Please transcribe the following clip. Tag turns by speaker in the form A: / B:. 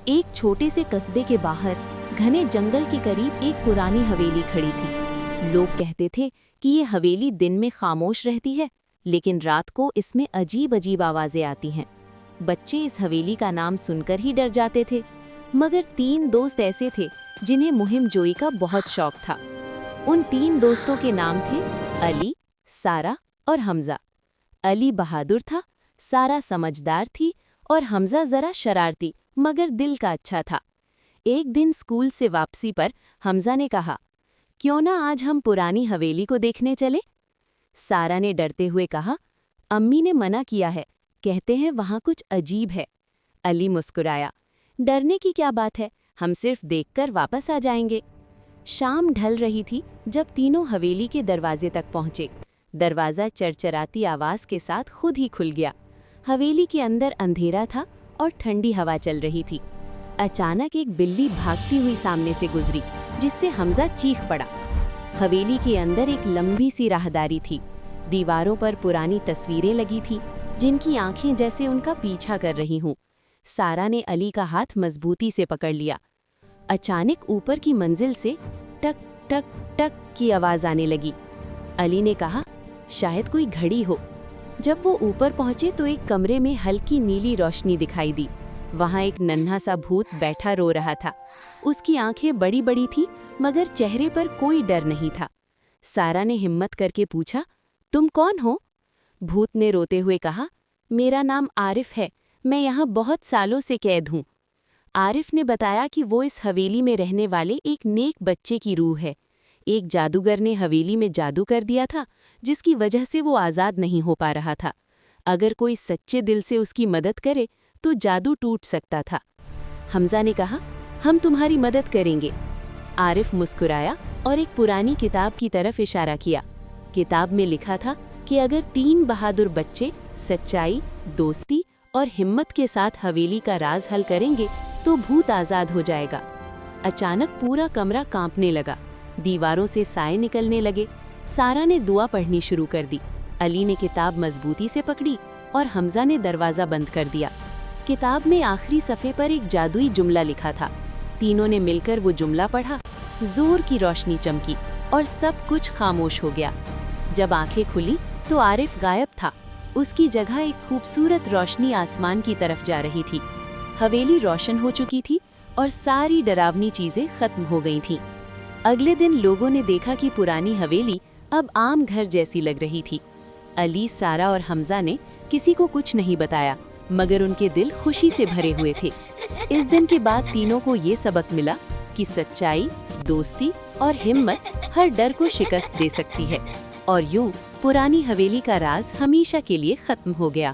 A: एक छोटे से कस्बे के बाहर घने जंगल के करीब एक पुरानी हवेली खड़ी थी। लोग कहते थे कि ये हवेली दिन में खामोश रहती है, लेकिन रात को इसमें अजीब अजीब आवाजें आती हैं। बच्चे इस हवेली का नाम सुनकर ही डर जाते थे, मगर 3 दोस्त ऐसे थे जिन्हें मुहिम जोई का बहुत शौक था। उन 3 दोस्तों के नाम थे अली, सारा और हमजा। अली बहादुर था, सारा समझदार थी और हमजा जरा शरारती मगर दिल का अच्छा था। एक दिन स्कूल से वापसी पर हमजा ने कहा, क्यों ना आज हम पुरानी हवेली को देखने चले? सारा ने डरते हुए कहा, अम्मी ने मना किया है, कहते हैं वहाँ कुछ अजीब है। अली मुस्कुराया, डरने की क्या बात है, हम सिर्फ देखकर वापस आ जाएंगे। शाम ढल रही थी जब तीनों हवेली के दरवाजे तक पहुंचे। दरवाज़ा चरचराती आवाज़ के साथ खुद ही खुल गया। हवेली के अंदर अंधेरा था और ठंडी हवा चल रही थी। अचानक एक बिल्ली भागती हुई सामने से गुजरी, जिससे हमजा चीख पड़ा। हवेली के अंदर एक लंबी सी राहदारी थी। दीवारों पर पुरानी तस्वीरें लगी थी, जिनकी आंखें जैसे उनका पीछा कर रही हों। सारा ने अली का हाथ मजबूती से पकड़ लिया। अचानक ऊपर की मंजिल से टक टक टक की आवाज़ आने लगी। अली ने कहा, शायद कोई घड़ी हो। जब वो ऊपर पहुंचे तो एक कमरे में हल्की नीली रोशनी दिखाई दी। वहां एक नन्हा सा भूत बैठा रो रहा था। उसकी आंखें बड़ी बड़ी थीं, मगर चेहरे पर कोई डर नहीं था। सारा ने हिम्मत करके पूछा, तुम कौन हो? भूत ने रोते हुए कहा, मेरा नाम आरिफ है, मैं यहाँ बहुत सालों से कैद हूँ। आरिफ ने बताया कि वो इस हवेली में रहने वाले एक नेक बच्चे की रूह है। एक जादूगर ने हवेली में जादू कर दिया था, जिसकी वजह से वो आज़ाद नहीं हो पा रहा था। अगर कोई सच्चे दिल से उसकी मदद करे तो जादू टूट सकता था। हमजा ने कहा, हम तुम्हारी मदद करेंगे। आरिफ मुस्कुराया और एक पुरानी किताब की तरफ इशारा किया। किताब में लिखा था कि अगर 3 बहादुर बच्चे सच्चाई, दोस्ती और हिम्मत के साथ हवेली का राज हल करेंगे तो भूत आज़ाद हो जाएगा। अचानक पूरा कमरा कांपने लगा, दीवारों से साए निकलने लगे। सारा ने दुआ पढ़नी शुरू कर दी। अली ने किताब मजबूती से पकड़ी और हमजा ने दरवाज़ा बंद कर दिया। किताब में आखिरी सफ़े पर एक जादुई जुमला लिखा था। तीनों ने मिलकर वो जुमला पढ़ा। जोर की रोशनी चमकी और सब कुछ खामोश हो गया। जब आंखें खुली तो आरिफ गायब था। उसकी जगह एक खूबसूरत रोशनी आसमान की तरफ जा रही थी। हवेली रोशन हो चुकी थी और सारी डरावनी चीज़ें खत्म हो गई थीं। अगले दिन लोगों ने देखा कि पुरानी हवेली अब आम घर जैसी लग रही थी। अली, सारा और हमजा ने किसी को कुछ नहीं बताया, मगर उनके दिल खुशी से भरे हुए थे। इस दिन के बाद तीनों को ये सबक मिला कि सच्चाई, दोस्ती और हिम्मत हर डर को शिकस्त दे सकती है। और यूं पुरानी हवेली का राज हमेशा के लिए खत्म हो गया।